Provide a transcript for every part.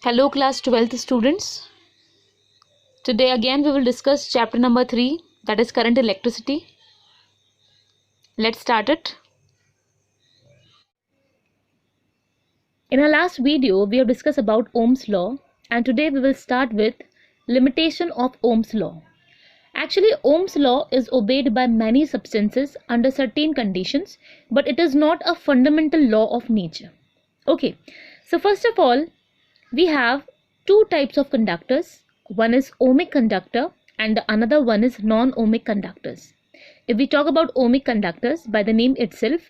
Hello class 12th students. Today again we will discuss chapter number 3, that is current electricity. Let's start it. In our last video we have discussed about Ohm's law, and today we will start with limitation of Ohm's law. Actually, Ohm's law is obeyed by many substances under certain conditions, but it is not a fundamental law of nature. Okay, so first of all, we have two types of conductors. One is ohmic conductor and the another one is non-ohmic conductors. If we talk about ohmic conductors, by the name itself,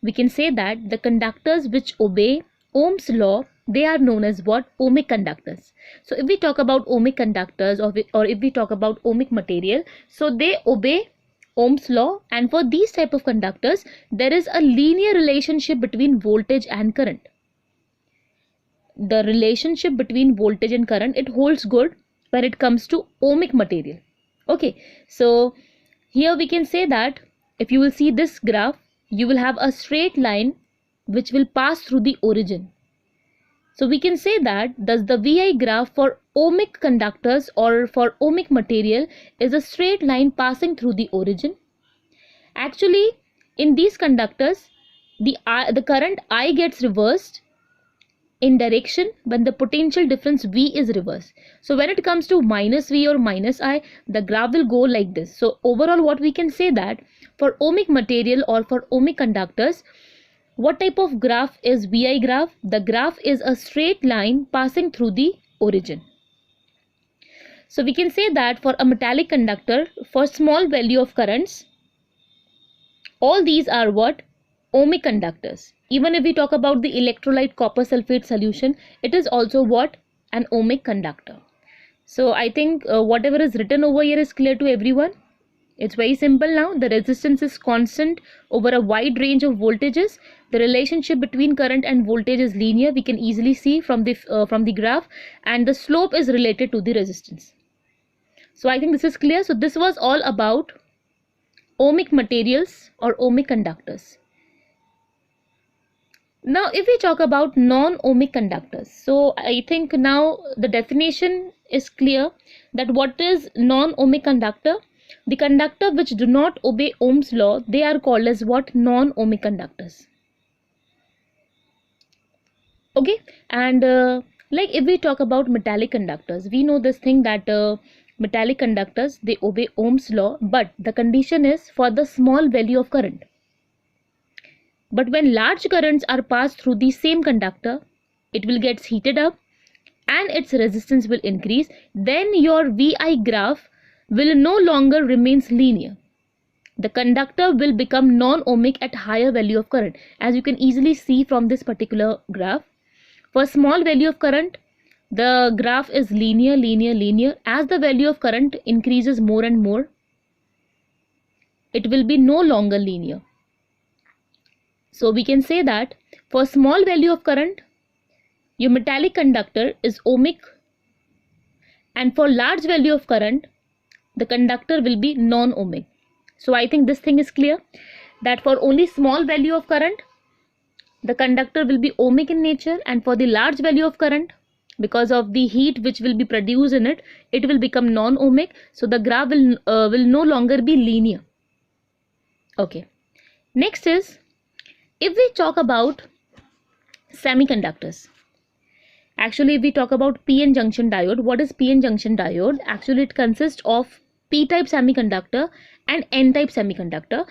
we can say that the conductors which obey Ohm's law, they are known as what? Ohmic conductors. So if we talk about ohmic conductors or if we talk about ohmic material, so they obey Ohm's law, and for these type of conductors there is a linear relationship between voltage and current. The relationship between voltage and current, it holds good when it comes to ohmic material. Okay, so here we can say that if you will see this graph, you will have a straight line which will pass through the origin. So we can say that thus the VI graph for ohmic conductors or for ohmic material is a straight line passing through the origin. Actually, in these conductors, the current I gets reversed in direction when the potential difference V is reversed. So when it comes to minus V or minus I, the graph will go like this. So overall what we can say that for ohmic material or for ohmic conductors, what type of graph is VI graph? The graph is a straight line passing through the origin. So we can say that for a metallic conductor, for small value of currents, all these are what? Ohmic conductors. Even if we talk about the electrolyte copper sulfate solution, it is also what? An ohmic conductor. So I think whatever is written over here is clear to everyone. It's very simple now. The resistance is constant over a wide range of voltages. The relationship between current and voltage is linear. We can easily see from the graph, and the slope is related to the resistance. So I think this is clear. So this was all about ohmic materials or ohmic conductors. Now if we talk about non-ohmic conductors, so I think now the definition is clear that what is non-ohmic conductor? The conductor which do not obey Ohm's law, they are called as what? Non-ohmic conductors. Okay, and like if we talk about metallic conductors, we know this thing that metallic conductors, they obey Ohm's law, but the condition is for the small value of current. But when large currents are passed through the same conductor, it will get heated up and its resistance will increase. Then your VI graph will no longer remains linear. The conductor will become non-ohmic at higher value of current, as you can easily see from this particular graph. For small value of current, the graph is linear. As the value of current increases more and more, it will be no longer linear. So we can say that for small value of current, your metallic conductor is ohmic, and for large value of current, the conductor will be non-ohmic. So I think this thing is clear that for only small value of current, the conductor will be ohmic in nature, and for the large value of current, because of the heat which will be produced in it, it will become non-ohmic. So the graph will no longer be linear. Okay. Next is, if we talk about semiconductors, actually if we talk about p-n junction diode, what is p-n junction diode? Actually it consists of p-type semiconductor and n-type semiconductor.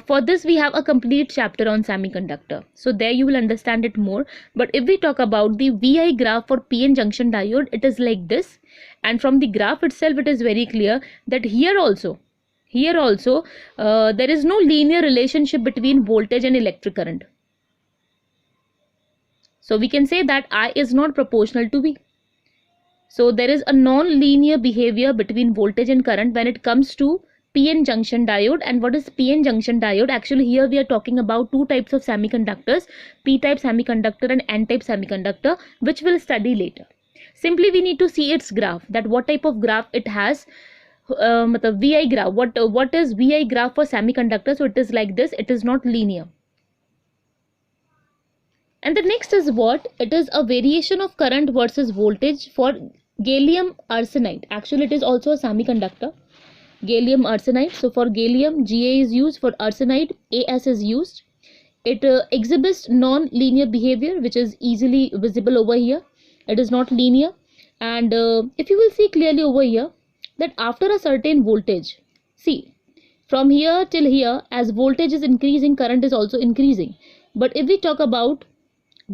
For this we have a complete chapter on semiconductor, so there you will understand it more. But if we talk about the VI graph for p-n junction diode, it is like this, and from the graph itself it is very clear that here also there is no linear relationship between voltage and electric current. So we can say that I is not proportional to V. So there is a non-linear behavior between voltage and current when it comes to p-n junction diode. And what is p-n junction diode? Actually here we are talking about two types of semiconductors, p-type semiconductor and n-type semiconductor, which we'll study later. Simply we need to see its graph, that what type of graph it has. VI graph, what is VI graph for semiconductor? So it is like this, it is not linear. And the next is what? It is a variation of current versus voltage for gallium arsenide. Actually, it is also a semiconductor. Gallium arsenide. So for gallium, Ga is used. For arsenide, As is used. It exhibits non-linear behavior, which is easily visible over here. It is not linear. And if you will see clearly over here, that after a certain voltage, see, from here till here, as voltage is increasing, current is also increasing. But if we talk about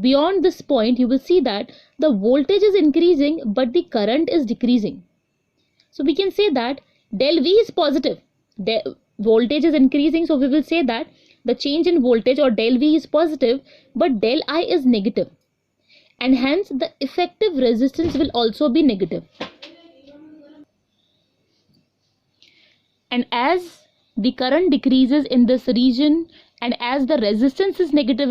beyond this point, you will see that the voltage is increasing, but the current is decreasing. So we can say that del V is positive. Voltage is increasing, so we will say that the change in voltage or del V is positive, but del I is negative. And hence the effective resistance will also be negative. And as the current decreases in this region, and as the resistance is negative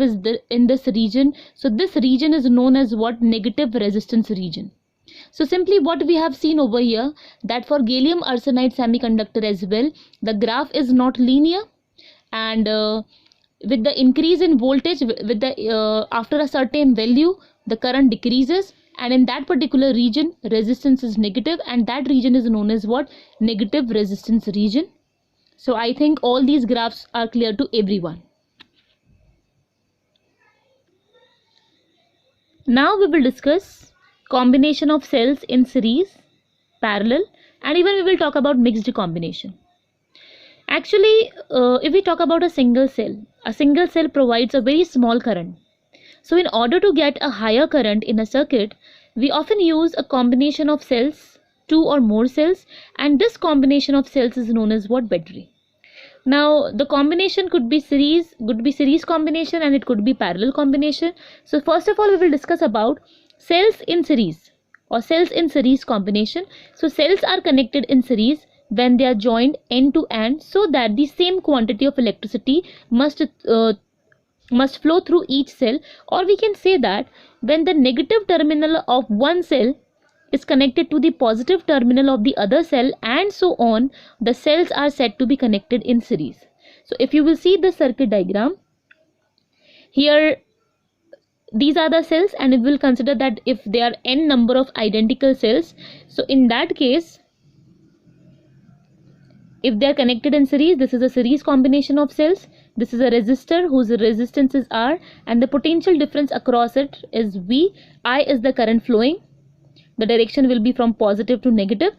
in this region, so this region is known as what? Negative resistance region. So simply what we have seen over here, that for gallium arsenide semiconductor as well, the graph is not linear, and with the increase in voltage, with the after a certain value, the current decreases, and in that particular region resistance is negative, and that region is known as what? Negative resistance region. So I think all these graphs are clear to everyone. Now we will discuss combination of cells in series, parallel, and even we will talk about mixed combination. Actually, if we talk about a single cell provides a very small current. So in order to get a higher current in a circuit, we often use a combination of cells, 2 or more cells, and this combination of cells is known as what? Battery. Now the combination could be series combination, and it could be parallel combination. So first of all, we will discuss about cells in series or cells in series combination. So cells are connected in series when they are joined end to end, so that the same quantity of electricity must flow through each cell, or we can say that when the negative terminal of one cell is connected to the positive terminal of the other cell, and so on, the cells are said to be connected in series. So if you will see the circuit diagram here, these are the cells, and it will consider that if there are n number of identical cells, so in that case, if they are connected in series, this is a series combination of cells. This is a resistor whose resistance is R, and the potential difference across it is V. I is the current flowing. The direction will be from positive to negative,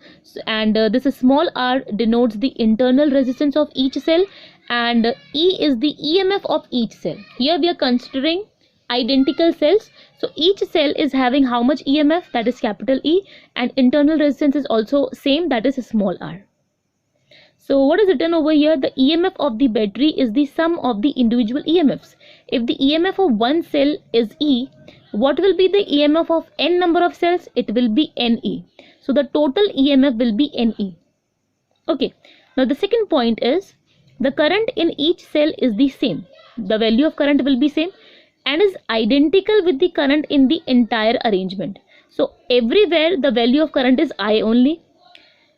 and this is small r denotes the internal resistance of each cell, and E is the EMF of each cell. Here we are considering identical cells, so each cell is having how much EMF? That is capital E, and internal resistance is also same, that is small r. So what is written over here? The EMF of the battery is the sum of the individual EMFs. If the EMF of one cell is E, what will be the EMF of n number of cells? It will be NE. So the total EMF will be NE. Okay. Now the second point is the current in each cell is the same. The value of current will be same and is identical with the current in the entire arrangement. So everywhere the value of current is I only.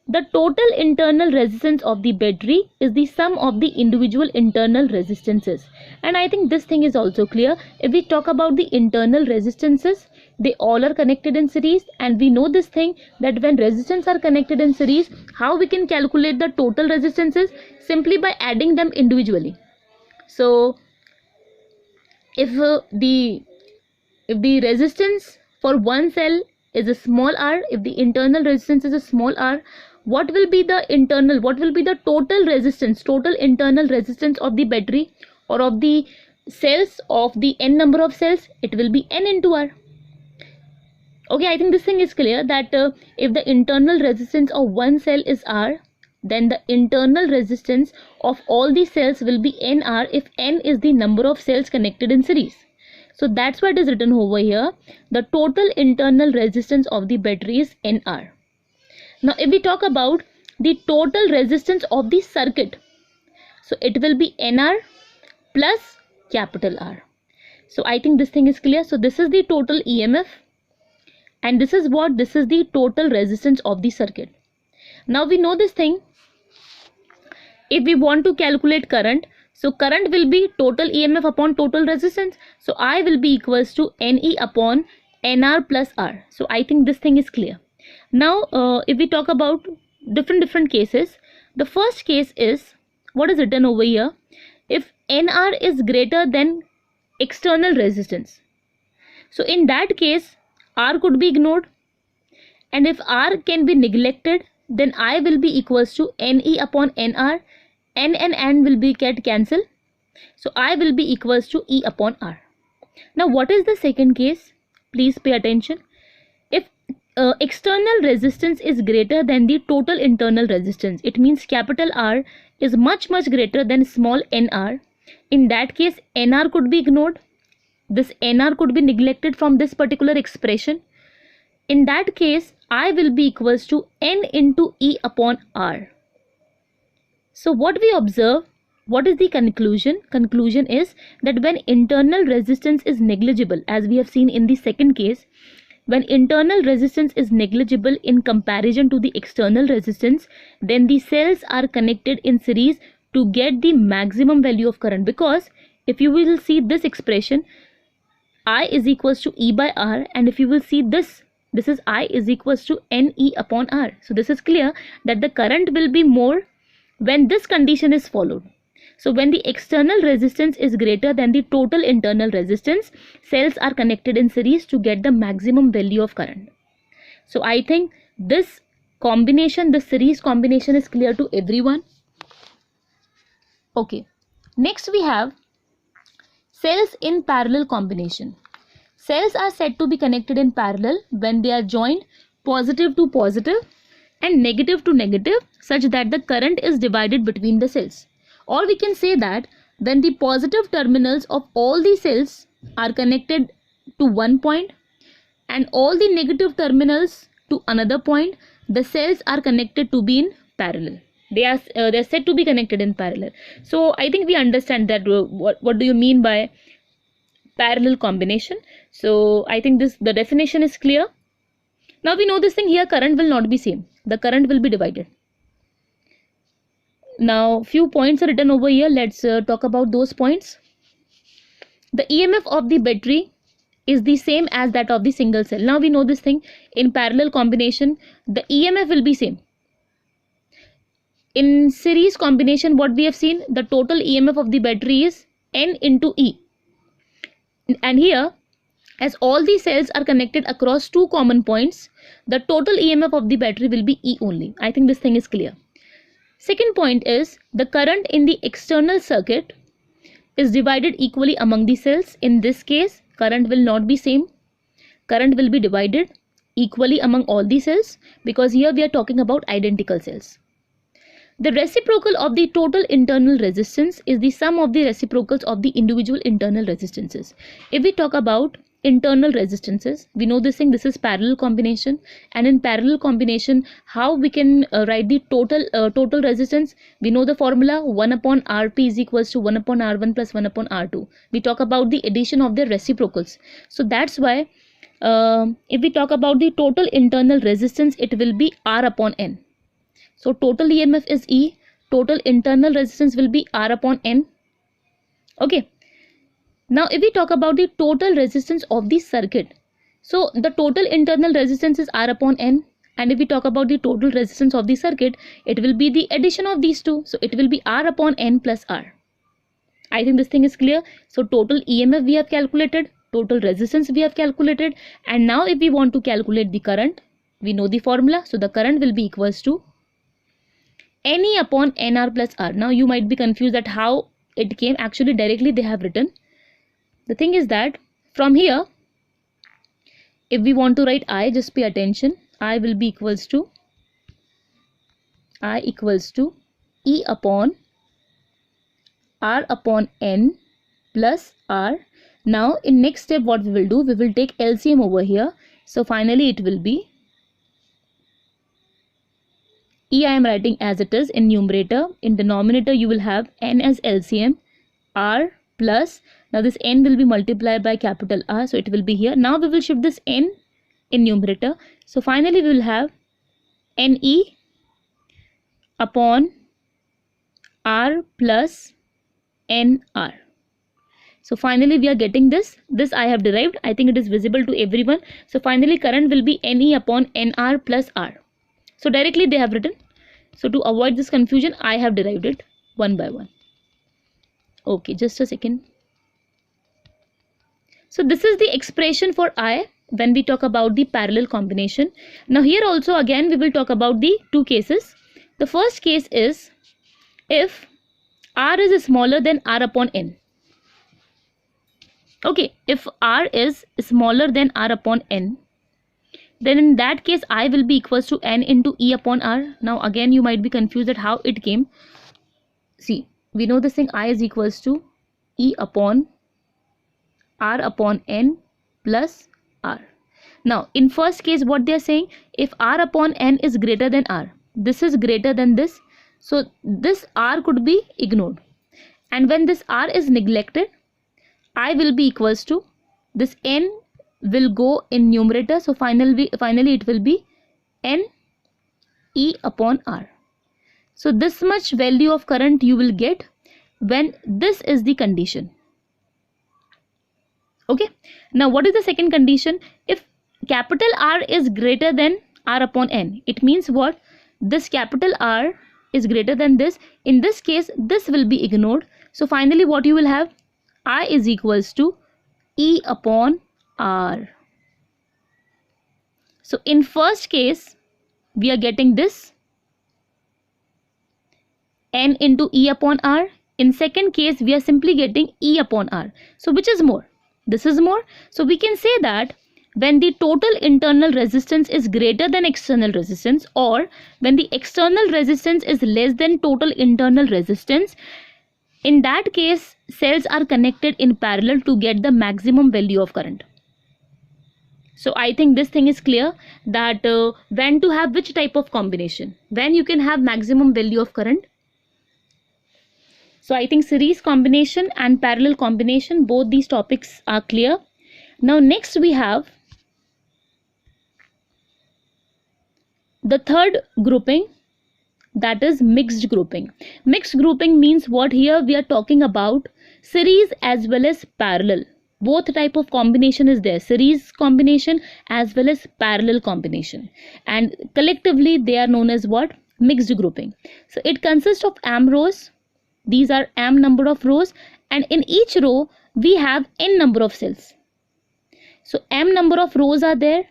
The total internal resistance of the battery is the sum of the individual internal resistances. And I think this thing is also clear. If we talk about the internal resistances, they all are connected in series, and we know this thing that when resistance are connected in series, how we can calculate the total resistances? Simply by adding them individually. So if the resistance for one cell is a small r, if the internal resistance is a small r, what will be the total resistance, total internal resistance of the battery or of the cells, of the n number of cells? It will be n into r. Okay, I think this thing is clear that if the internal resistance of one cell is r, then the internal resistance of all the cells will be nr if n is the number of cells connected in series. So that's why it is written over here. The total internal resistance of the battery is nr. Now if we talk about the total resistance of the circuit, so it will be nr plus capital R. So I think this thing is clear. So this is the total EMF, and this is what? This is the total resistance of the circuit. Now we know this thing. If we want to calculate current, So current will be total EMF upon total resistance. So I will be equals to NE upon NR plus R. So I think this thing is clear. Now if we talk about different cases, the first case is what is written over here. If NR is greater than external resistance, so in that case R could be ignored, and if R can be neglected, then I will be equals to NE upon NR. N and N will be get cancelled, so I will be equals to E upon R. Now what is the second case? Please pay attention. If external resistance is greater than the total internal resistance, it means capital R is much greater than small nr. In that case nr could be ignored, this nr could be neglected from this particular expression. In that case I will be equals to N into E upon R. So what we observe, what is the conclusion? Conclusion is that when internal resistance is negligible, as we have seen in the second case, when internal resistance is negligible in comparison to the external resistance, then the cells are connected in series to get the maximum value of current. Because if you will see this expression, I is equals to E by R, and if you will see this is I is equals to NE upon R. So this is clear that the current will be more when this condition is followed. So when the external resistance is greater than the total internal resistance, cells are connected in series to get the maximum value of current. So I think this combination, the series combination is clear to everyone. Okay, next we have cells in parallel combination. Cells are said to be connected in parallel when they are joined positive to positive and negative to negative, such that the current is divided between the cells. Or we can say that when the positive terminals of all the cells are connected to one point and all the negative terminals to another point, the cells are connected to be in parallel. They are said to be connected in parallel. So I think we understand that what do you mean by parallel combination. So I think the definition is clear. Now we know this thing here, current will not be same. The current will be divided. Now few points are written over here. Let's talk about those points. The EMF of the battery is the same as that of the single cell. Now we know this thing, in parallel combination the EMF will be same. In series combination what we have seen, the total EMF of the battery is N into E. And here, as all the cells are connected across two common points, the total EMF of the battery will be E only. I think this thing is clear. Second point is the current in the external circuit is divided equally among the cells. In this case, current will not be same. Current will be divided equally among all the cells, because here we are talking about identical cells. The reciprocal of the total internal resistance is the sum of the reciprocals of the individual internal resistances. If we talk about internal resistances, we know this thing, this is parallel combination, and in parallel combination how we can write the total resistance? We know the formula, 1 upon Rp is equals to 1 upon R1 plus 1 upon R2. We talk about the addition of their reciprocals. So that's why if we talk about the total internal resistance, it will be R upon N. So total EMF is E, total internal resistance will be R upon N. Okay. Now if we talk about the total resistance of the circuit, so the total internal resistance is R upon N, and if we talk about the total resistance of the circuit, it will be the addition of these two, so it will be R upon N plus R. I think this thing is clear. So total EMF we have calculated, total resistance we have calculated, and now if we want to calculate the current, we know the formula, so the current will be equals to NE upon NR plus R. Now you might be confused that how it came. Actually directly they have written. The thing is that from here, if we want to write I, just pay attention, I will be equals to E upon R upon N plus R. Now in next step what we will do, we will take LCM over here. So finally it will be E, I am writing as it is in numerator. In denominator you will have N as LCM, R plus, now this N will be multiplied by capital R, so it will be here. Now we will shift this N in numerator. So finally we will have NE upon R plus NR. So finally we are getting this. This I have derived. I think it is visible to everyone. So finally current will be NE upon NR plus R. So directly they have written. So to avoid this confusion, I have derived it one by one. Okay, just a second. So this is the expression for I when we talk about the parallel combination. Now here also again we will talk about the two cases. The first case is if R is smaller than R upon N. Okay, if R is smaller than R upon N, then in that case I will be equals to N into E upon R. Now again you might be confused at how it came. See, we know this thing, I is equals to E upon R upon N plus R. Now in first case what they are saying, if R upon N is greater than R, this is greater than this, so this R could be ignored, and when this R is neglected, I will be equals to, this N will go in numerator, so finally it will be N E upon R. So this much value of current you will get when this is the condition. Okay, now what is the second condition? If capital R is greater than R upon N, it means what? This capital R is greater than this. In this case this will be ignored, so finally what you will have? I is equals to E upon R. So in first case we are getting this N into E upon R. In second case we are simply getting E upon R. So which is more? This is more. So we can say that when the total internal resistance is greater than external resistance, or when the external resistance is less than total internal resistance, in that case cells are connected in parallel to get the maximum value of current. So I think this thing is clear, that when to have which type of combination, when you can have maximum value of current. So I think series combination and parallel combination, both these topics are clear. Now next we have the third grouping, that is mixed grouping. Mixed grouping means what? Here we are talking about series as well as parallel. Both type of combination is there, series combination as well as parallel combination, and collectively they are known as what? Mixed grouping. So it consists of m rows. These are m number of rows, and in each row we have n number of cells. So m number of rows are there,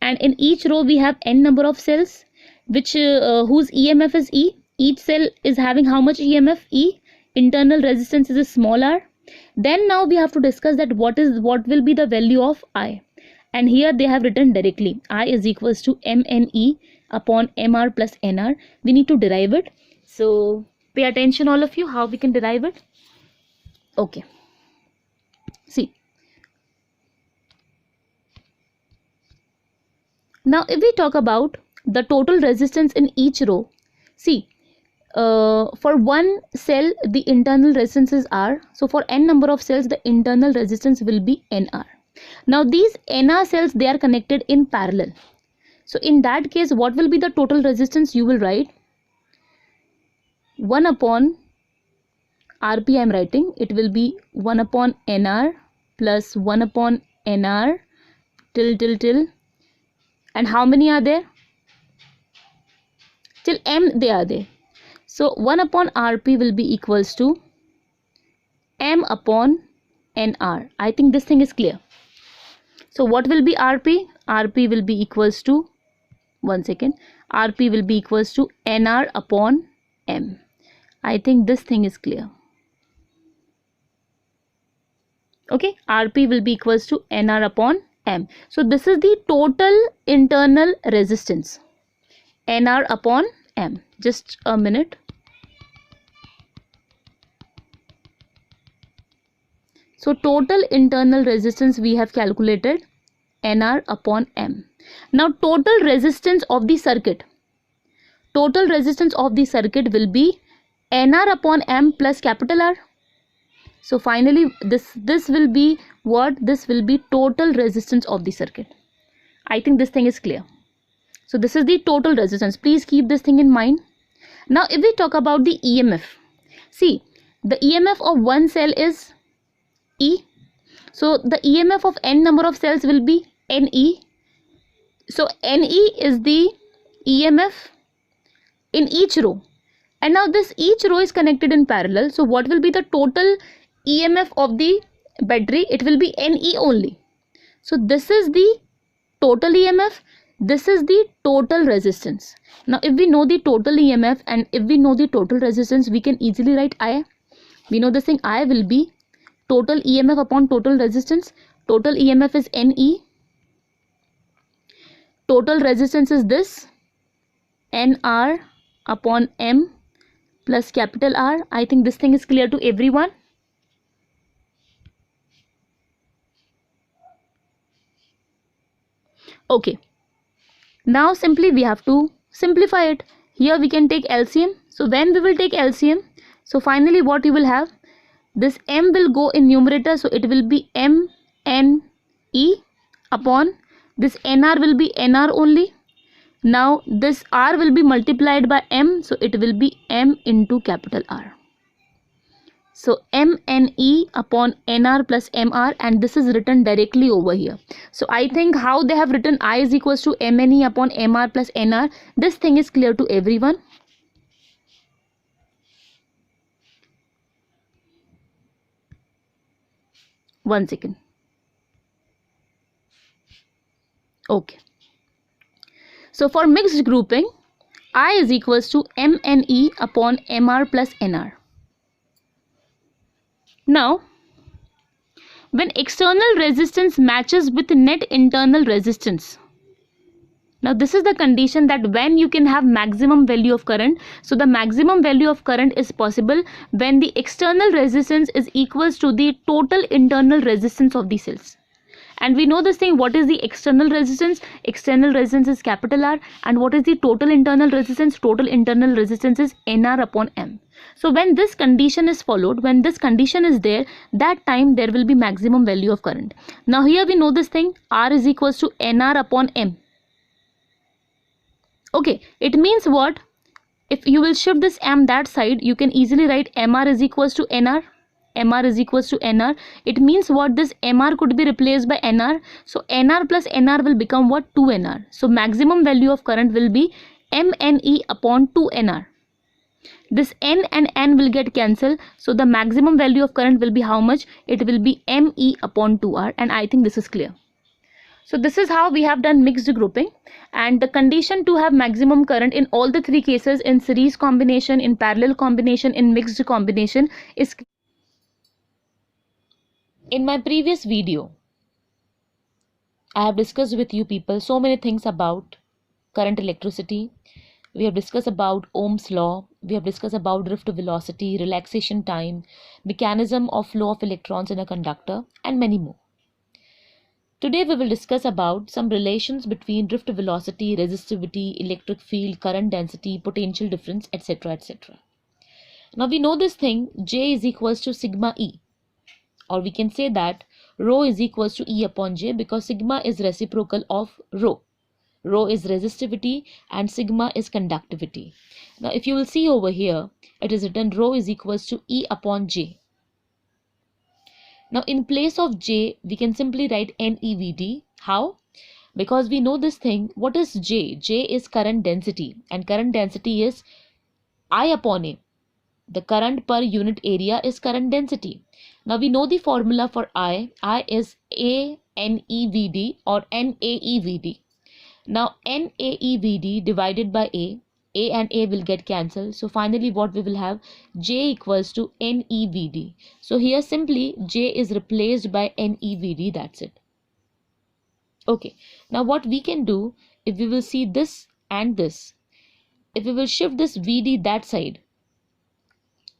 and in each row we have n number of cells, which whose EMF is E. Each cell is having how much EMF? E. Internal resistance is a small r. Then now we have to discuss that what will be the value of I, and here they have written directly I is equals to MNE upon MR plus NR. We need to derive it, so pay attention all of you how we can derive it. Okay, see, now if we talk about the total resistance in each row, see, for one cell the internal resistance is R, so for n number of cells the internal resistance will be NR. Now these NR cells, they are connected in parallel, so in that case what will be the total resistance? You will write 1 upon RP. I am writing, it will be 1 upon NR plus 1 upon NR till, and how many are there? Till M they are there. So 1 upon RP will be equals to M upon NR. I think this thing is clear. So what will be RP? RP will be equals to, one second, RP will be equals to NR upon M. I think this thing is clear. Okay, RP will be equals to NR upon M. So this is the total internal resistance, NR upon M. Just a minute. So total internal resistance we have calculated NR upon M. Now total resistance of the circuit, total resistance of the circuit will be NR upon M plus capital R. So finally this will be what? This will be total resistance of the circuit. I think this thing is clear. So this is the total resistance. Please keep this thing in mind. Now if we talk about the EMF, see, The EMF of one cell is E. So the EMF of n number of cells will be NE. So NE is the EMF in each row. And now this each row is connected in parallel. So what will be the total EMF of the battery? It will be NE only. So this is the total EMF. This is the total resistance. Now if we know the total EMF and if we know the total resistance, we can easily write I. We know this thing I will be total EMF upon total resistance. Total EMF is NE. Total resistance is this, NR upon M plus capital R. I think this thing is clear to everyone. Okay. Now simply we have to simplify it. Here we can take LCM. So when we will take LCM, so finally what you will have, this M will go in numerator, so it will be MNE upon this NR will be NR only. Now this R will be multiplied by M, so it will be M into capital R. So MNE upon NR plus MR, and this is written directly over here. So I think how they have written I is equals to MNE upon MR plus NR, this thing is clear to everyone. One second. Okay. So for mixed grouping, I is equals to MNE upon MR plus NR. Now, when external resistance matches with net internal resistance, now this is the condition that when you can have maximum value of current. So the maximum value of current is possible when the external resistance is equals to the total internal resistance of the cells. And we know this thing, what is the external resistance? External resistance is capital R. And what is the total internal resistance? Total internal resistance is NR upon M. So when this condition is followed, when this condition is there, that time there will be maximum value of current. Now here we know this thing, R is equals to NR upon M. Okay, it means what? If you will shift this M that side, you can easily write MR is equals to NR. MR is equals to NR. It means what? This MR could be replaced by NR. So NR plus NR will become what? 2NR. So maximum value of current will be MNE upon 2NR. This N and N will get cancelled. So the maximum value of current will be how much? It will be ME upon 2R. And I think this is clear. So this is how we have done mixed grouping, and the condition to have maximum current in all the three cases, in series combination, in parallel combination, in mixed combination, is. In my previous video, I have discussed with you people so many things about current electricity. We have discussed about Ohm's law, we have discussed about drift velocity, relaxation time, mechanism of flow of electrons in a conductor, and many more. Today we will discuss about some relations between drift velocity, resistivity, electric field, current density, potential difference, etc. etc. Now we know this thing, J is equals to sigma E, or we can say that rho is equals to E upon J, because sigma is reciprocal of rho. Rho is resistivity and sigma is conductivity. Now if you will see over here, it is written rho is equals to E upon J. Now in place of J, we can simply write NEVD. How? Because we know this thing, what is J? J is current density, and current density is I upon A. The current per unit area is current density. Now we know the formula for I. I is ANEVD or NAEVD. Now NAEVD divided by A and A will get cancelled. So finally what we will have, J equals to NEVD. So here simply J is replaced by NEVD, that's it. Okay, now what we can do, if we will see this and this, if we will shift this VD that side,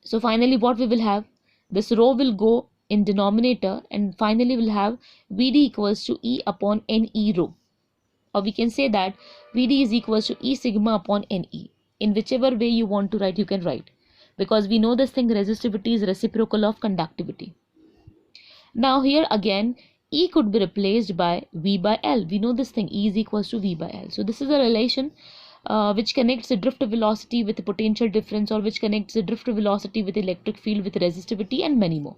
so finally what we will have, this rho will go in denominator, and finally we'll have VD equals to E upon NE rho. Or we can say that VD is equals to E sigma upon NE. In whichever way you want to write, you can write. Because we know this thing, resistivity is reciprocal of conductivity. Now here again, E could be replaced by V by L. We know this thing, E is equals to V by L. So this is a relation which connects the drift velocity with the potential difference, or which connects the drift velocity with electric field with resistivity, and many more.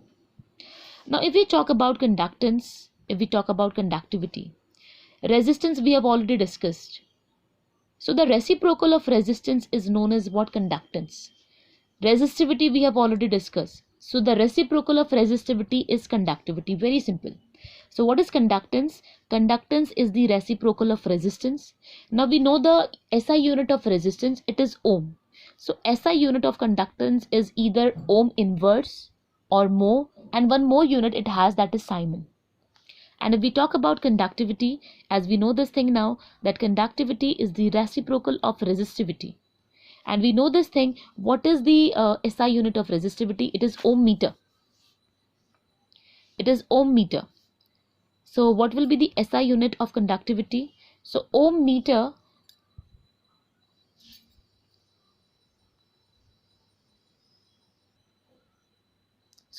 Now, if we talk about conductance, if we talk about conductivity, resistance we have already discussed. So the reciprocal of resistance is known as what? Conductance. Resistivity we have already discussed. So the reciprocal of resistivity is conductivity. Very simple. So what is conductance? Conductance is the reciprocal of resistance. Now we know the SI unit of resistance, it is ohm. So SI unit of conductance is either ohm inverse or mho, and one more unit it has, that is Simon. And if we talk about conductivity, as we know this thing now, that conductivity is the reciprocal of resistivity. And we know this thing, what is the SI unit of resistivity? It is ohm meter. It is ohm meter. So what will be the SI unit of conductivity? So ohm meter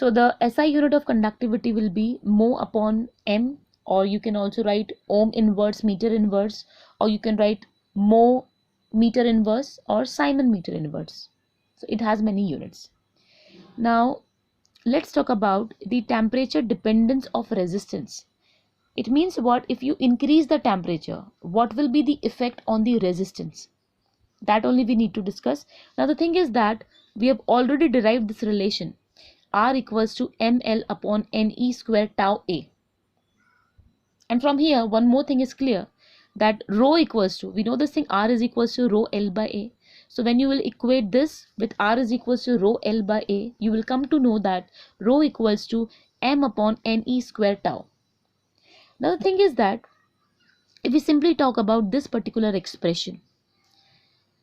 So the SI unit of conductivity will be mho upon m, or you can also write ohm inverse meter inverse, or you can write mho meter inverse or Simon meter inverse. So it has many units. Now let's talk about the temperature dependence of resistance. It means what? If you increase the temperature, what will be the effect on the resistance? That only we need to discuss. Now the thing is that we have already derived this relation, R equals to ml upon ne square tau a. And from here one more thing is clear, that rho equals to, we know this thing, R is equals to rho L by A. So when you will equate this with R is equals to rho L by A, you will come to know that rho equals to m upon ne square tau. Now the thing is that if we simply talk about this particular expression,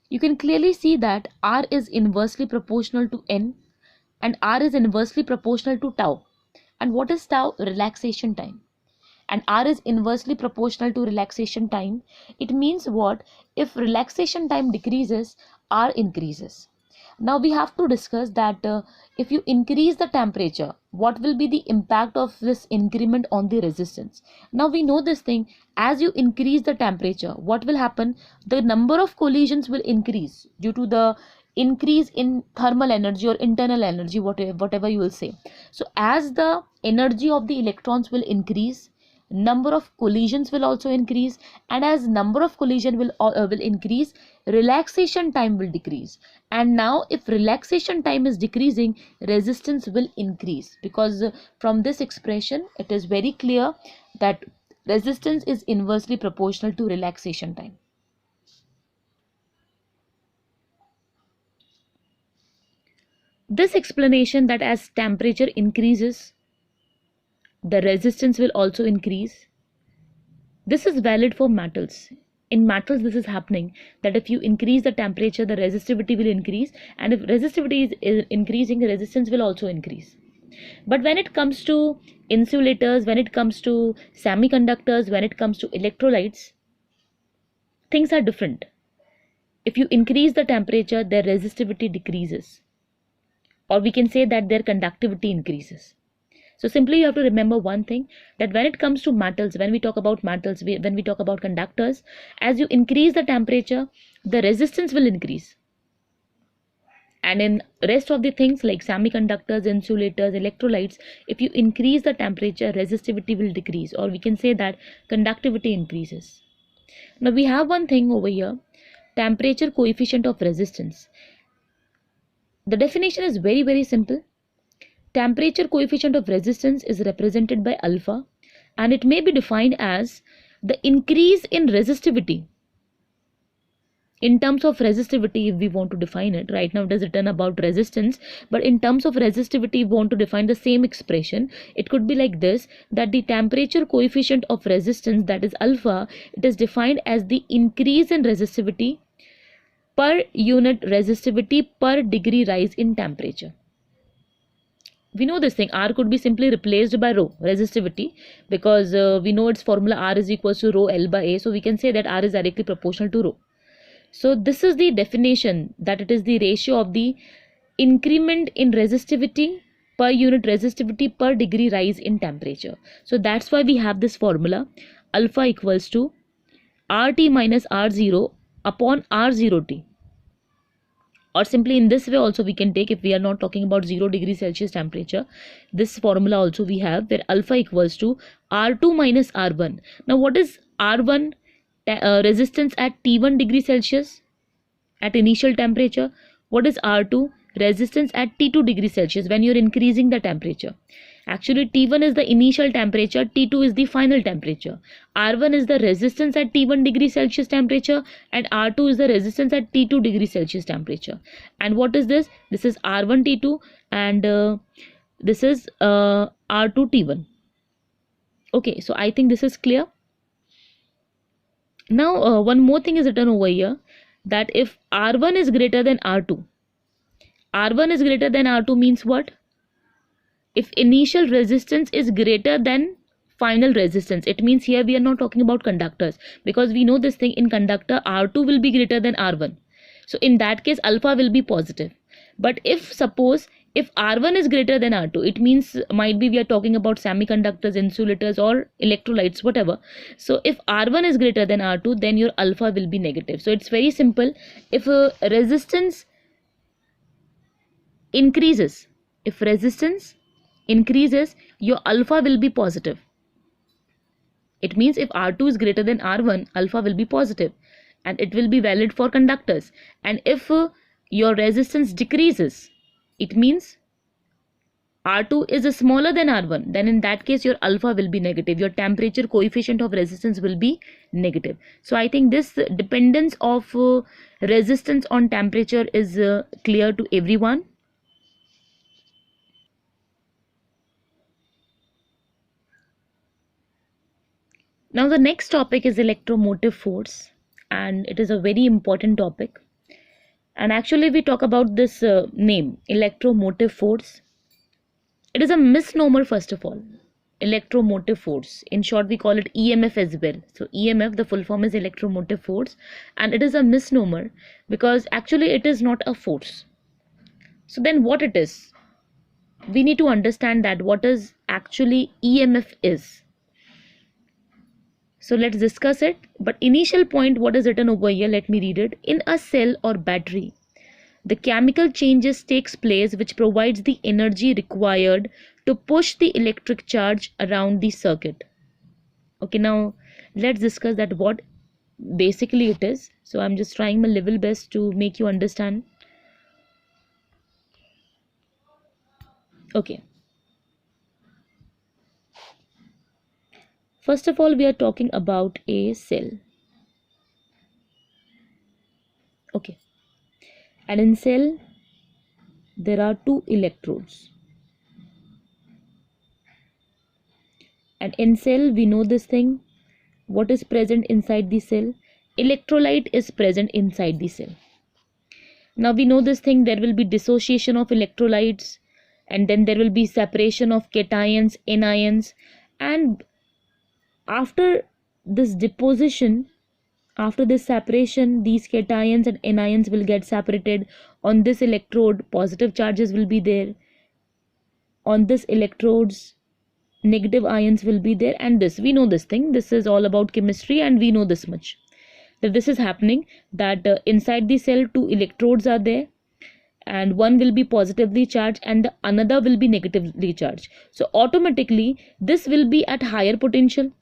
you can clearly see that R is inversely proportional to n and R is inversely proportional to tau. And what is tau? Relaxation time. And R is inversely proportional to relaxation time. It means what? If relaxation time decreases, R increases. Now we have to discuss that if you increase the temperature, what will be the impact of this increment on the resistance? Now we know this thing, as you increase the temperature, what will happen? The number of collisions will increase due to the increase in thermal energy or internal energy, whatever you will say. So as the energy of the electrons will increase, number of collisions will also increase, and as number of collision will increase, relaxation time will decrease. And now if relaxation time is decreasing, resistance will increase, because from this expression it is very clear that resistance is inversely proportional to relaxation time. This explanation that as temperature increases, the resistance will also increase, this is valid for metals. In metals this is happening, that if you increase the temperature, the resistivity will increase, and if resistivity is increasing, the resistance will also increase. But when it comes to insulators, when it comes to semiconductors, when it comes to electrolytes, things are different. If you increase the temperature, their resistivity decreases, or we can say that their conductivity increases. So simply you have to remember one thing, that when it comes to metals, when we talk about metals, when we talk about conductors, as you increase the temperature, the resistance will increase. And in rest of the things like semiconductors, insulators, electrolytes, if you increase the temperature, resistivity will decrease, or we can say that conductivity increases. Now we have one thing over here, temperature coefficient of resistance. The definition is very simple. Temperature coefficient of resistance is represented by alpha, and it may be defined as the increase in resistivity. In terms of resistivity, if we want to define it, right now it is written about resistance, but in terms of resistivity, we want to define the same expression. It could be like this, that the temperature coefficient of resistance, that is alpha, it is defined as the increase in resistivity per unit resistivity per degree rise in temperature. We know this thing, R could be simply replaced by rho, resistivity, because we know its formula, R is equals to rho L by A, so we can say that R is directly proportional to rho. So this is the definition, that it is the ratio of the increment in resistivity per unit resistivity per degree rise in temperature. So that's why we have this formula, alpha equals to RT minus R0 upon R0T. Or simply in this way also we can take, if we are not talking about 0 degree Celsius temperature, this formula also we have, where alpha equals to R2 minus R1. Now what is R1? Resistance at T1 degree Celsius at initial temperature. What is R2? Resistance at T2 degree Celsius when you're increasing the temperature. Actually T1 is the initial temperature, T2 is the final temperature. R1 is the resistance at T1 degree Celsius temperature, and R2 is the resistance at T2 degree Celsius temperature. And what is this? This is R1 T2 and this is R2 T1. Okay, so I think this is clear. Now one more thing is written over here, that if R1 is greater than R2, R1 is greater than R2 means what? If initial resistance is greater than final resistance, it means here we are not talking about conductors, because we know this thing, in conductor R2 will be greater than R1. So in that case alpha will be positive. But if suppose if R1 is greater than R2, it means might be we are talking about semiconductors, insulators or electrolytes, whatever. So if R1 is greater than R2, then your alpha will be negative. So it's very simple. If resistance increases, your alpha will be positive. It means if R2 is greater than R1, alpha will be positive, and it will be valid for conductors. And if your resistance decreases, it means R2 is smaller than R1, then in that case your alpha will be negative. Your temperature coefficient of resistance will be negative. So I think this dependence of resistance on temperature is clear to everyone. Now the next topic is electromotive force, and it is a very important topic. And actually we talk about this name, electromotive force. It is a misnomer first of all. Electromotive force, in short we call it EMF as well. So EMF, the full form is electromotive force, and it is a misnomer because actually it is not a force. So then what it is? We need to understand that what is actually EMF is. So let's discuss it. But initial point, what is written over here, let me read it. In a cell or battery, the chemical changes takes place which provides the energy required to push the electric charge around the circuit. Okay, now let's discuss that what basically it is. So I'm just trying my level best to make you understand. Okay. First of all, we are talking about a cell. Okay. And in cell, there are two electrodes. And in cell, we know this thing. What is present inside the cell? Electrolyte is present inside the cell. Now we know this thing, there will be dissociation of electrolytes, and then there will be separation of cations, anions, and after this deposition, after this separation, these cations and anions will get separated. On this electrode, positive charges will be there. On this electrodes, negative ions will be there. And this, we know this thing. This is all about chemistry, and we know this much, that this is happening, that inside the cell, two electrodes are there, and one will be positively charged and the another will be negatively charged. So automatically, this will be at higher potential.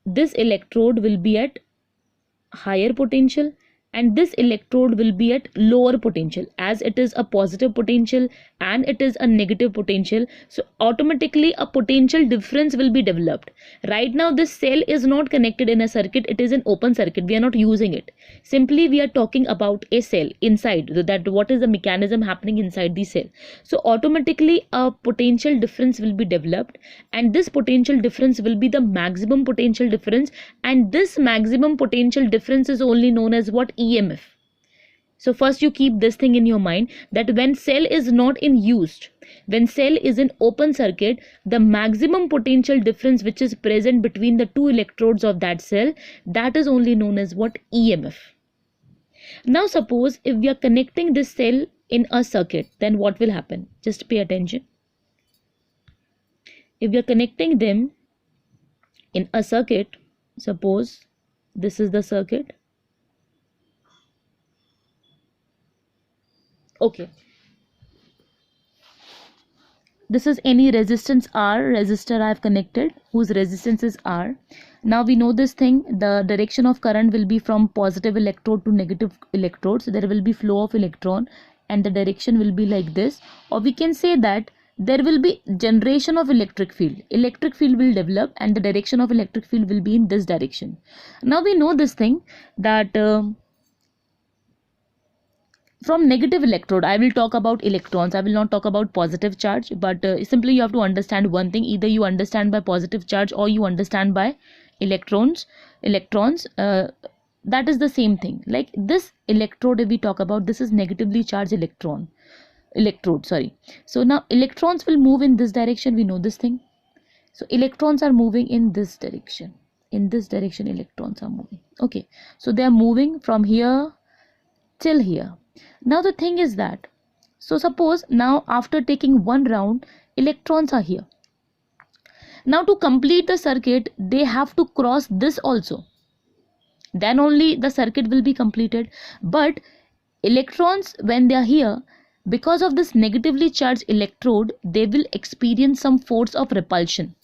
This electrode will be at higher potential, and this electrode will be at lower potential, as it is a positive potential and it is a negative potential. So automatically a potential difference will be developed. Right now this cell is not connected in a circuit, it is an open circuit, we are not using it. Simply we are talking about a cell inside, that what is the mechanism happening inside the cell. So automatically a potential difference will be developed, and this potential difference will be the maximum potential difference, and this maximum potential difference is only known as what? EMF. So first you keep this thing in your mind, that when cell is not in use, when cell is in open circuit, the maximum potential difference which is present between the two electrodes of that cell, that is only known as what? EMF. Now suppose if we are connecting this cell in a circuit, then what will happen? Just pay attention. If we are connecting them in a circuit, Suppose this is the circuit. Okay, this is any resistance R resistor I have connected, whose resistance is R. Now we know this thing, the direction of current will be from positive electrode to negative electrode, so there will be flow of electron and the direction will be like this. Or we can say that there will be generation of electric field will develop and the direction of electric field will be in this direction. Now we know this thing that from negative electrode, I will talk about electrons, I will not talk about positive charge, but simply you have to understand one thing, either you understand by positive charge or you understand by electrons. That is the same thing. Like this electrode, if we talk about, this is negatively charged electrode, sorry. So now electrons will move in this direction, we know this thing. So electrons are moving in this direction, electrons are moving. Okay, so they are moving from here till here. Now the thing is that, so suppose now after taking one round, electrons are here. Now to complete the circuit, they have to cross this also. Then only the circuit will be completed. But electrons, when they are here, because of this negatively charged electrode, they will experience some force of repulsion.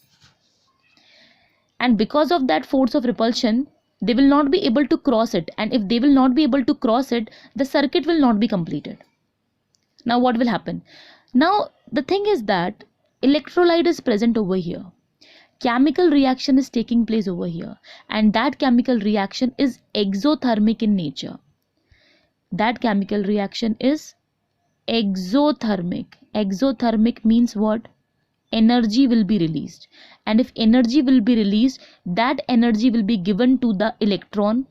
And because of that force of repulsion, they will not be able to cross it, and if they will not be able to cross it, the circuit will not be completed. Now what will happen? Now the thing is that electrolyte is present over here, chemical reaction is taking place over here, and that chemical reaction is exothermic in nature. That chemical reaction is exothermic. Exothermic means what? Energy will be released, and if energy will be released, that energy will be given to the electron.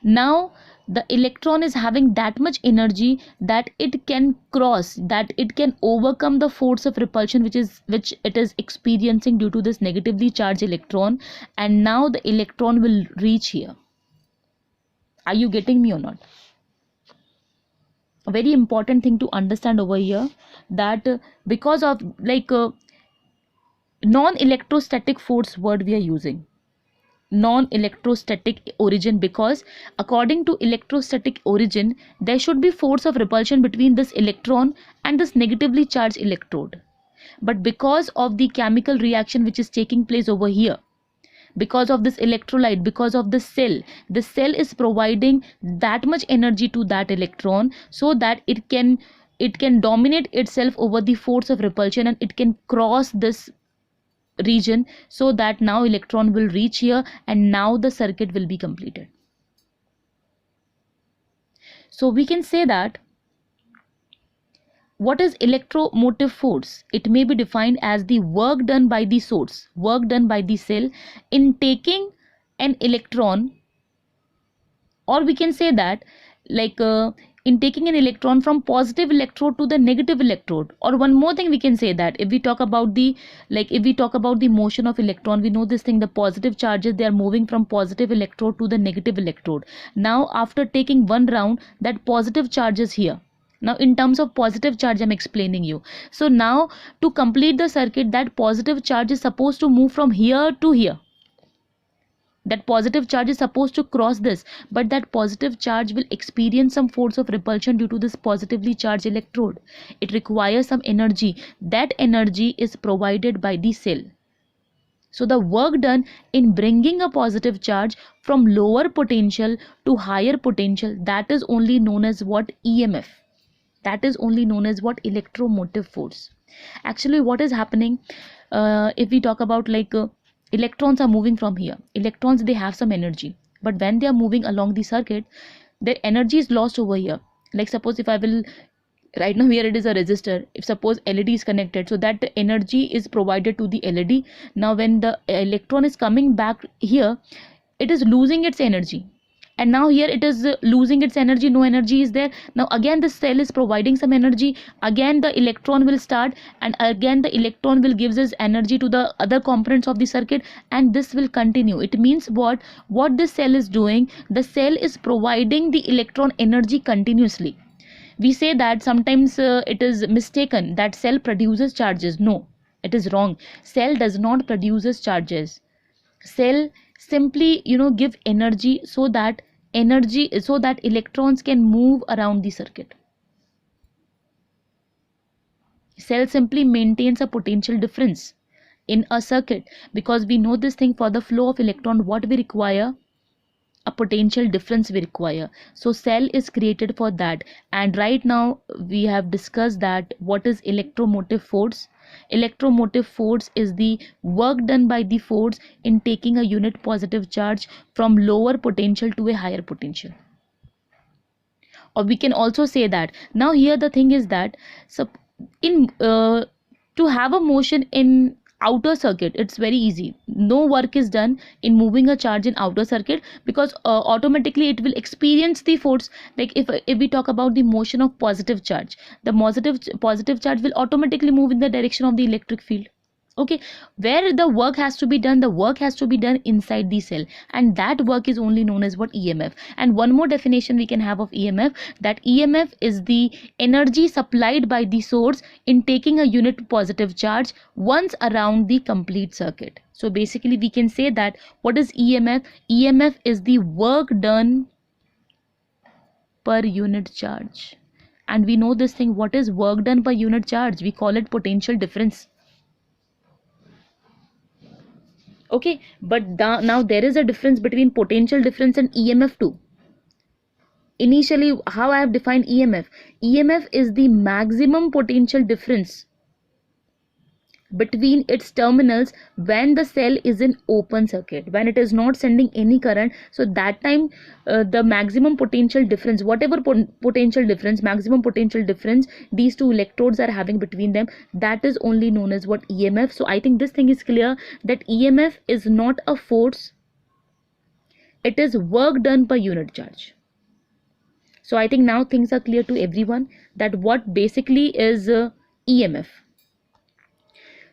Now the electron is having that much energy that it can cross, that it can overcome the force of repulsion which it is experiencing due to this negatively charged electron, and now the electron will reach here. Are you getting me or not? A very important thing to understand over here, that because of non-electrostatic force word we are using, non-electrostatic origin, because according to electrostatic origin there should be force of repulsion between this electron and this negatively charged electrode. But because of the chemical reaction which is taking place over here, because of this electrolyte, because of the cell is providing that much energy to that electron, so that it can dominate itself over the force of repulsion and it can cross this region, so that now electron will reach here and now the circuit will be completed. So we can say that what is electromotive force? It may be defined as the work done by the source, work done by the cell in taking an electron, or we can say that in taking an electron from positive electrode to the negative electrode. Or one more thing we can say, that if we talk about the motion of electron, we know this thing, the positive charges, they are moving from positive electrode to the negative electrode. Now after taking one round, that positive charge is here. Now in terms of positive charge I'm explaining you. So now to complete the circuit, that positive charge is supposed to move from here to here. That positive charge is supposed to cross this, but that positive charge will experience some force of repulsion due to this positively charged electrode. It requires some energy. That energy is provided by the cell. So the work done in bringing a positive charge from lower potential to higher potential, that is only known as what? EMF. That is only known as what? Electromotive force. Actually what is happening, if we talk about electrons are moving from here. Electrons, they have some energy, but when they are moving along the circuit, their energy is lost over here. Like suppose if I will, right now here it is a resistor, if suppose LED is connected, so that energy is provided to the LED. Now when the electron is coming back here, it is losing its energy, and now here it is losing its energy, no energy is there. Now again the cell is providing some energy, again the electron will start, and again the electron will give this energy to the other components of the circuit, and this will continue. It means what this cell is doing, the cell is providing the electron energy continuously. We say that sometimes it is mistaken that cell produces charges. No, it is wrong. Cell does not produces charges. Cell simply give energy so that electrons can move around the circuit. Cell simply maintains a potential difference in a circuit, because we know this thing, for the flow of electron what we require, a potential difference we require. So cell is created for that. And right now we have discussed that what is electromotive force. Electromotive force is the work done by the force in taking a unit positive charge from lower potential to a higher potential. Or we can also say that, now here the thing is that, so in to have a motion in outer circuit, it's very easy. No work is done in moving a charge in outer circuit, because automatically it will experience the force. Like if we talk about the motion of positive charge, the positive charge will automatically move in the direction of the electric field. Okay, where the work has to be done, the work has to be done inside the cell, and that work is only known as what, EMF. And one more definition we can have of EMF, that EMF is the energy supplied by the source in taking a unit positive charge once around the complete circuit. So basically we can say that, what is EMF? EMF is the work done per unit charge. And we know this thing, what is work done per unit charge? We call it potential difference. Okay, but now there is a difference between potential difference and EMF too. Initially, how I have defined EMF? EMF is the maximum potential difference between its terminals when the cell is in open circuit, when it is not sending any current. So that time the maximum potential difference, whatever potential difference, maximum potential difference these two electrodes are having between them, that is only known as what, EMF. So I think this thing is clear, that EMF is not a force, it is work done per unit charge. So I think now things are clear to everyone, that what basically is EMF.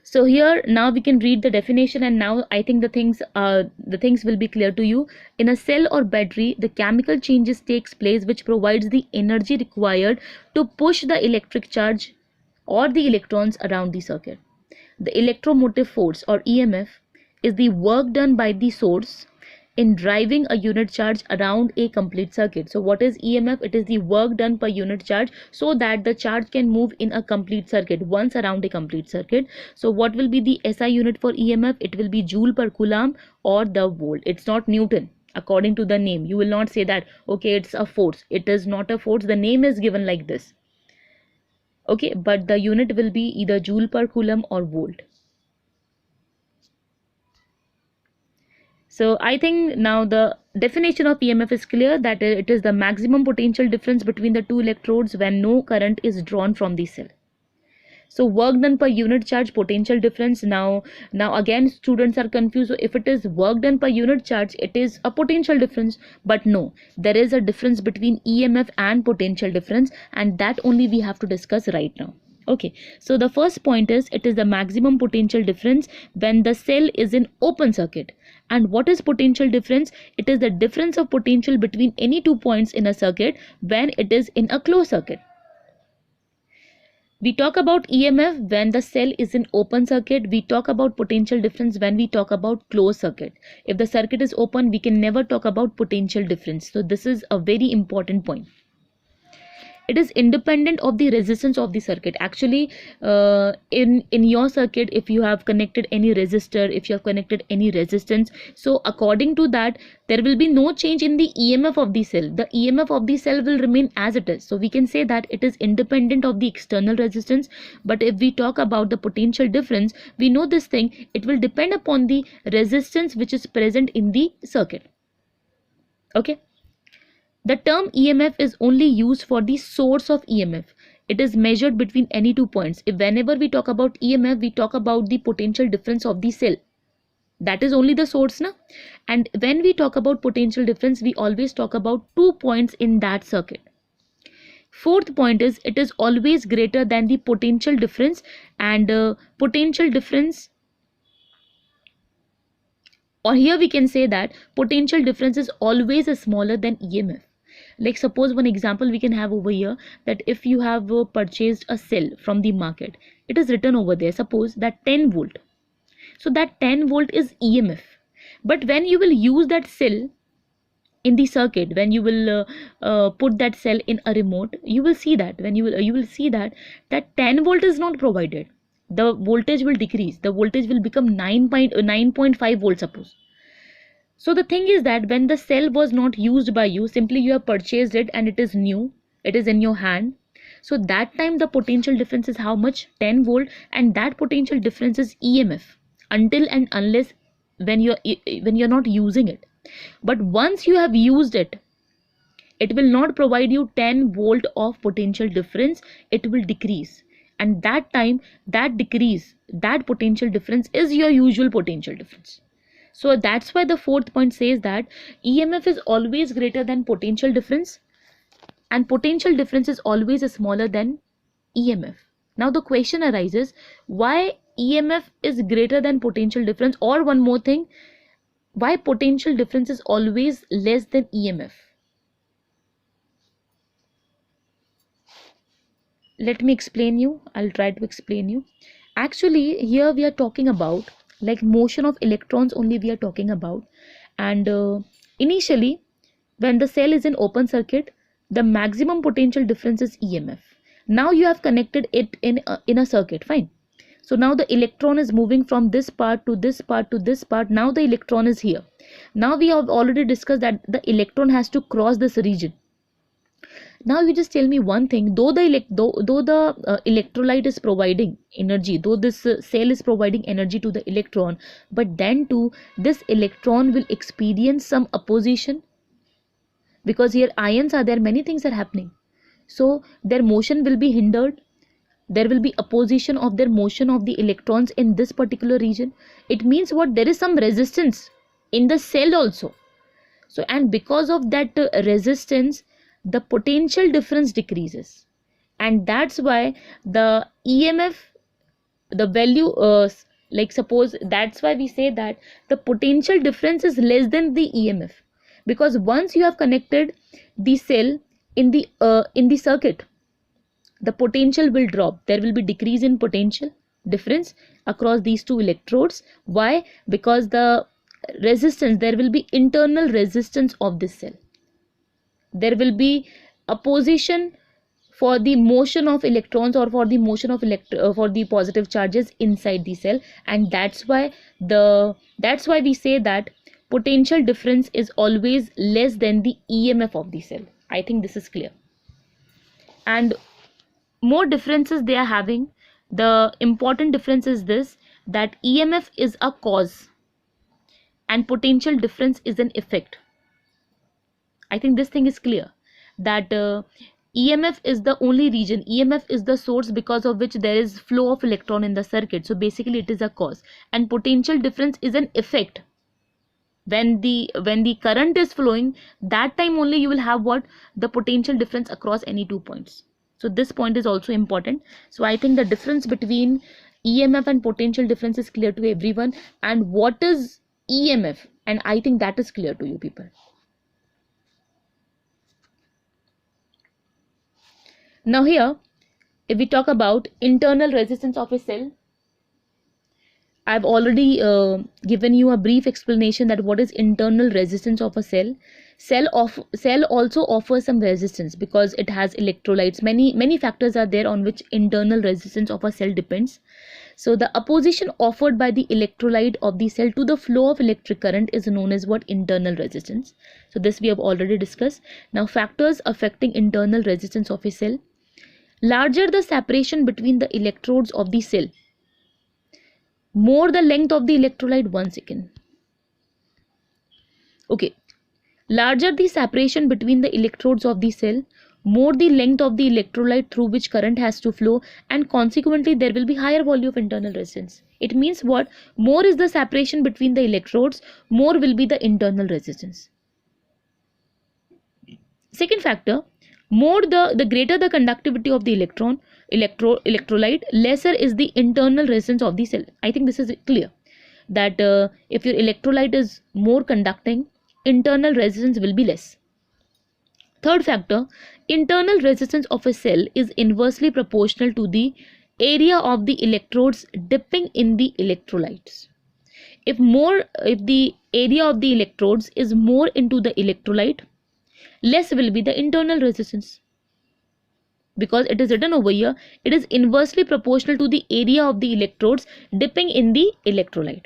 So here now we can read the definition, and now I think the things will be clear to you. In a cell or battery, the chemical changes takes place which provides the energy required to push the electric charge or the electrons around the circuit. The electromotive force, or EMF, is the work done by the source in driving a unit charge around a complete circuit. So what is EMF? It is the work done per unit charge so that the charge can move in a complete circuit, once around a complete circuit. So what will be the SI unit for EMF? It will be joule per coulomb or the volt. It's not Newton. According to the name, you will not say that okay, it's a force. It is not a force. The name is given like this. Okay, but the unit will be either joule per coulomb or volt. So I think now the definition of EMF is clear, that it is the maximum potential difference between the two electrodes when no current is drawn from the cell. So work done per unit charge, potential difference. Now again students are confused. So if it is work done per unit charge, it is a potential difference. But no, there is a difference between EMF and potential difference, and that only we have to discuss right now. Okay, so the first point is, it is the maximum potential difference when the cell is in open circuit. And what is potential difference? It is the difference of potential between any 2 points in a circuit when it is in a closed circuit. We talk about EMF when the cell is in open circuit. We talk about potential difference when we talk about closed circuit. If the circuit is open, we can never talk about potential difference. So this is a very important point. It is independent of the resistance of the circuit. Actually in your circuit, if you have connected any resistor, if you have connected any resistance, so according to that there will be no change in the EMF of the cell. The EMF of the cell will remain as it is. So we can say that it is independent of the external resistance. But if we talk about the potential difference, we know this thing, it will depend upon the resistance which is present in the circuit. Okay, the term EMF is only used for the source of EMF. It is measured between any 2 points. If whenever we talk about EMF, we talk about the potential difference of the cell. That is only the source now. And when we talk about potential difference, we always talk about 2 points in that circuit. Fourth point is, it is always greater than the potential difference, and potential difference, or here we can say that potential difference is always smaller than EMF. Like suppose one example we can have over here, that if you have purchased a cell from the market, it is written over there, suppose that 10 volt. So that 10 volt is EMF, But when you will use that cell in the circuit, when you will put that cell in a remote, you will see that when you will see that that 10 volt is not provided. The voltage will decrease, the voltage will become 9.5 volts suppose. So the thing is that when the cell was not used by you, simply you have purchased it and it is new, it is in your hand. So that time the potential difference is how much? 10 volt, and that potential difference is EMF until and unless when you're not using it. But once you have used it, it will not provide you 10 volt of potential difference, it will decrease. And that time, that decrease, that potential difference is your usual potential difference. So that's why the fourth point says that EMF is always greater than potential difference, and potential difference is always smaller than EMF. Now the question arises, why EMF is greater than potential difference, or one more thing, why potential difference is always less than EMF? Let me explain you. I'll try to explain you. Actually, here we are talking about like motion of electrons only we are talking about. And initially, when the cell is in open circuit, the maximum potential difference is EMF. Now you have connected it in a circuit, fine. So now the electron is moving from this part to this part to this part. Now the electron is here. Now we have already discussed that the electron has to cross this region. Now you just tell me one thing, though the electrolyte is providing energy, though this cell is providing energy to the electron, but then too this electron will experience some opposition, because here ions are there, many things are happening. So their motion will be hindered, there will be opposition of their motion of the electrons in this particular region. It means what? There is some resistance in the cell also. So, and because of that resistance, the potential difference decreases, and that's why the EMF, the value like suppose, that's why we say that the potential difference is less than the EMF, because once you have connected the cell in the circuit, the potential will drop, there will be decrease in potential difference across these two electrodes. Why? Because the resistance, there will be internal resistance of this cell, there will be opposition for the motion of electrons, or for the motion of for the positive charges inside the cell, and that's why we say that potential difference is always less than the EMF of the cell. I think this is clear. And more differences they are having. The important difference is this, that EMF is a cause and potential difference is an effect. I think this thing is clear, that EMF is the only region, EMF is the source because of which there is flow of electron in the circuit. So basically it is a cause, and potential difference is an effect. When the current is flowing, that time only you will have what? The potential difference across any 2 points. So this point is also important. So I think the difference between EMF and potential difference is clear to everyone, and what is EMF, and I think that is clear to you people. Now here, if we talk about internal resistance of a cell, I've already given you a brief explanation that what is internal resistance of a cell. Cell also offers some resistance because it has electrolytes. Many factors are there on which internal resistance of a cell depends. So the opposition offered by the electrolyte of the cell to the flow of electric current is known as what? Internal resistance. So this we have already discussed. Now factors affecting internal resistance of a cell. Larger the separation between the electrodes of the cell, more the length of the electrolyte. 1 second. Okay. Larger the separation between the electrodes of the cell, more the length of the electrolyte through which current has to flow, and consequently there will be higher value of internal resistance. It means what? More is the separation between the electrodes, more will be the internal resistance. Second factor, more the greater the conductivity of the electrolyte, lesser is the internal resistance of the cell. I think this is clear, that if your electrolyte is more conducting, internal resistance will be less. Third factor, internal resistance of a cell is inversely proportional to the area of the electrodes dipping in the electrolytes. If the area of the electrodes is more into the electrolyte, less will be the internal resistance. Because it is written over here, it is inversely proportional to the area of the electrodes dipping in the electrolyte.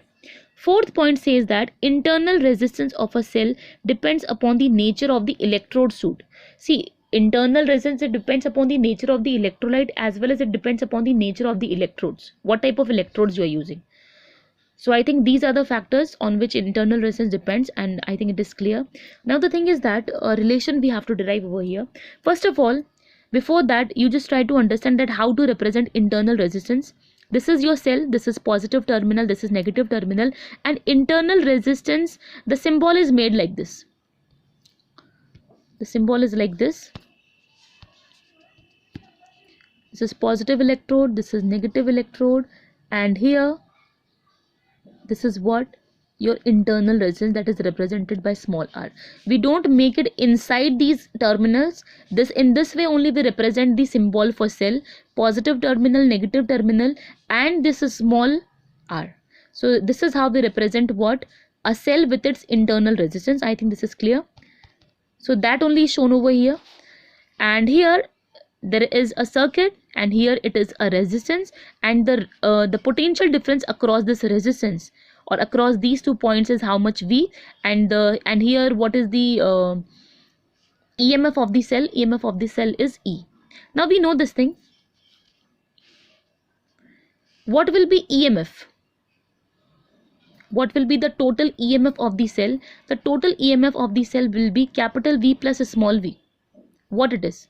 Fourth point says that internal resistance of a cell depends upon the nature of the electrode suit. See, internal resistance, it depends upon the nature of the electrolyte as well as it depends upon the nature of the electrodes, what type of electrodes you are using. So I think these are the factors on which internal resistance depends, and I think it is clear. Now the thing is that a relation we have to derive over here. First of all, before that, you just try to understand that how to represent internal resistance. This is your cell, this is positive terminal, this is negative terminal, and internal resistance, the symbol is made like this. The symbol is like this. This is positive electrode, this is negative electrode, and here this is what your internal resistance, that is represented by small r. We don't make it inside these terminals. In this way only we represent the symbol for cell, positive terminal, negative terminal, and this is small r. So this is how we represent what? A cell with its internal resistance. I think this is clear. So that only is shown over here, and here there is a circuit, and here it is a resistance, and the potential difference across this resistance or across these 2 points is how much V, and here what is the EMF of the cell? EMF of the cell is E. Now we know this thing. What will be EMF? What will be the total EMF of the cell? The total EMF of the cell will be capital V plus a small v. What it is?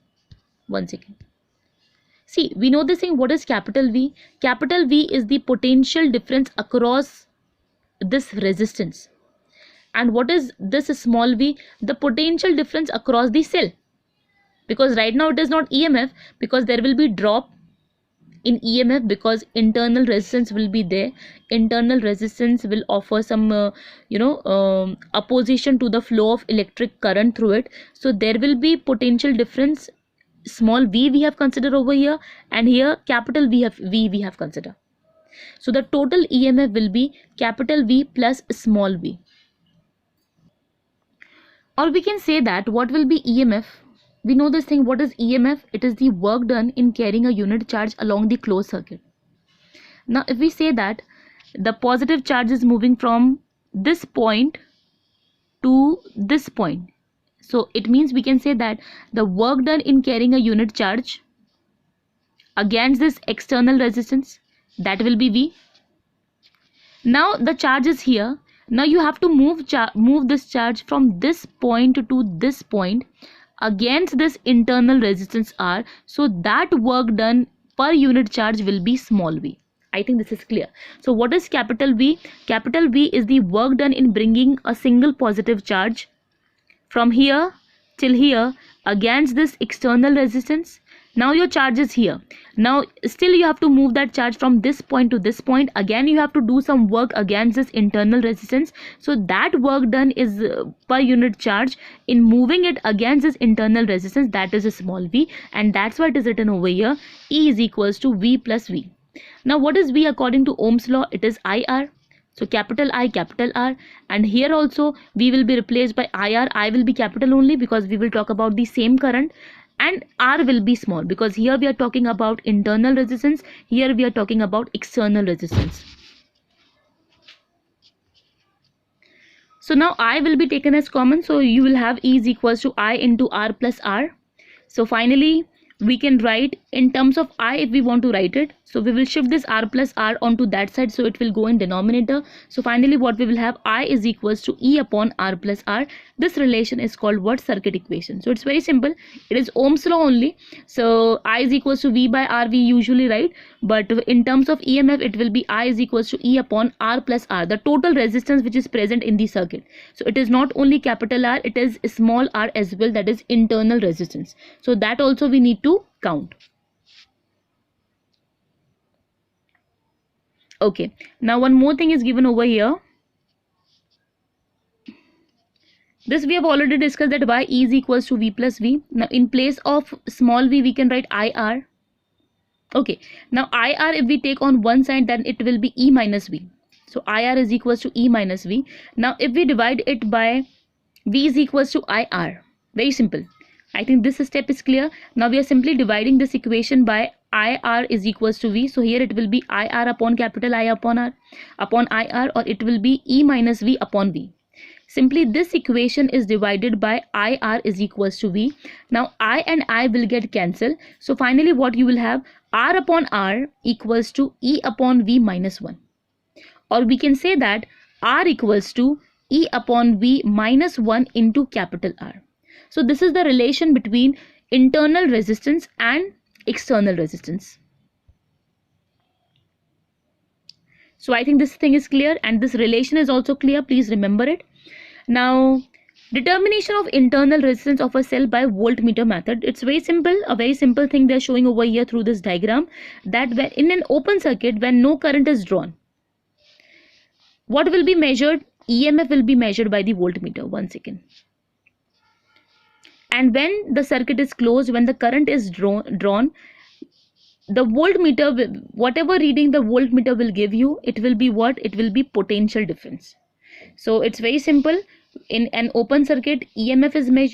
One second. See, we know this thing. What is capital V? Capital V is the potential difference across this resistance. And what is this small v? The potential difference across the cell. Because right now it is not EMF, because there will be drop in EMF because internal resistance will be there. Internal resistance will offer some opposition to the flow of electric current through it. So there will be potential difference. Small v we have considered over here, and here capital V we have considered. So the total EMF will be capital V plus small v. Or we can say that what will be EMF? We know this thing. What is EMF? It is the work done in carrying a unit charge along the closed circuit. Now if we say that the positive charge is moving from this point to this point, so it means we can say that the work done in carrying a unit charge against this external resistance, that will be V. Now the charge is here. Now you have to move this charge from this point to this point against this internal resistance R. So that work done per unit charge will be small v. I think this is clear. So what is capital V? Capital V is the work done in bringing a single positive charge from here till here against this external resistance. Now your charge is here. Now still you have to move that charge from this point to this point. Again you have to do some work against this internal resistance. So that work done is per unit charge in moving it against this internal resistance, that is a small v, and that's why it is written over here E is equals to V plus V. Now what is V according to Ohm's law? It is IR. So capital I, capital R, and here also V will be replaced by IR. I will be capital only because we will talk about the same current, and R will be small because here we are talking about internal resistance, here we are talking about external resistance. So now I will be taken as common, so you will have E is equals to I into R plus R. So finally we can write in terms of I if we want to write it. So we will shift this R plus R onto that side, so it will go in denominator. So finally what we will have, I is equals to E upon R plus R. This relation is called what? Circuit equation. So it's very simple. It is Ohm's law only. So I is equals to V by R we usually write, but in terms of EMF it will be I is equals to E upon R plus R, the total resistance which is present in the circuit. So it is not only capital R, it is small r as well, that is internal resistance. So that also we need to count. Okay, now one more thing is given over here. This we have already discussed, that Y is equals to V plus V. Now in place of small v we can write IR. Okay, now IR if we take on one side then it will be E minus V. So IR is equals to E minus V. Now if we divide it by V is equals to IR, very simple. I think this step is clear. Now we are simply dividing this equation by IR is equals to V. So here it will be IR upon capital I upon R upon IR, or it will be E minus V upon V. Simply this equation is divided by IR is equals to V. Now I and I will get cancelled. So finally what you will have, R upon R equals to E upon V minus 1. Or we can say that R equals to E upon V minus 1 into capital R. So this is the relation between internal resistance and external resistance. So I think this thing is clear, and this relation is also clear. Please remember it. Now, determination of internal resistance of a cell by voltmeter method. It's very simple, a very simple thing they're showing over here through this diagram, that when in an open circuit, when no current is drawn, what will be measured? EMF will be measured by the voltmeter. 1 second. And when the circuit is closed, when the current is drawn, the voltmeter, whatever reading the voltmeter will give you, it will be what? It will be potential difference. So it's very simple. In an open circuit, EMF is measured.